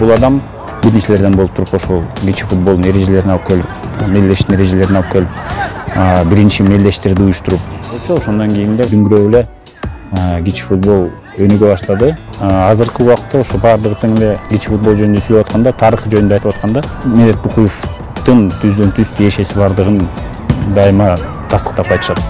бул адам биринчилерден болуп туруп ошол кичи футболдун эрежелерин алып келип, мелдештин эрежелерин алып келип, биринчи мелдештерди уюштуруп, ошондон кийин эле дүңгүрөп эле кичи футбол өнүгө баштады. Азыркы убакытта ошо баардыгы тең эле кичи футбол жөнүндө сүйлөп атканда, тарыхы жөнүндө айтып атканда, Медет Букуевдин түздөн түз тиешеси бардыгын дайыма тастыктап айтышат.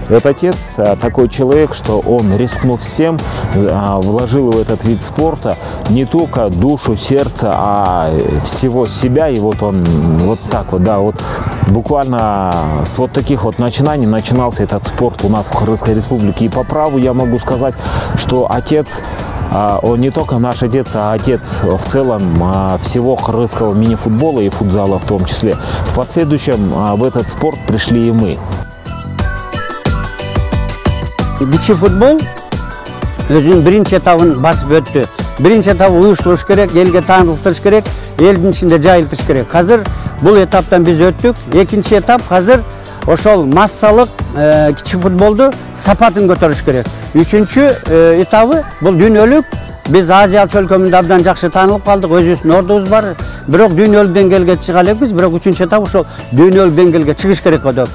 Этот отец такой человек, что он, рискнув всем, вложил в этот вид спорта не только душу, сердце, а всего себя. И вот он вот так вот, да, вот буквально с вот таких вот начинаний начинался этот спорт у нас в Кыргызской Республике. И по праву я могу сказать, что отец, он не только наш отец, а отец в целом всего кыргызского мини-футбола и футзала в том числе. В последующем в этот спорт пришли и мы. Кичи футбол өзүнүн биринчи этабын басып өттү. Биринчи этабы уюштуруш керек, элге таанылтырыш керек, элдин ичинде жайылтыш керек. Азыр бул этаптан биз өттүк. Экинчи этап азыр ошол массалык кичи футболду сапатын көтөрүш керек. Үчүнчү этабы бул дүйнөлүк. Биз Азия өлкөмүндө абдан жакшы таанылып калдык, өзүбүздүн ордубуз бар. Бирок дүйнөлүк деңгээлге чыга элекпиз, бирок үчүнчү этап ошол дүйнөлүк деңгээлге чыгыш керек деп.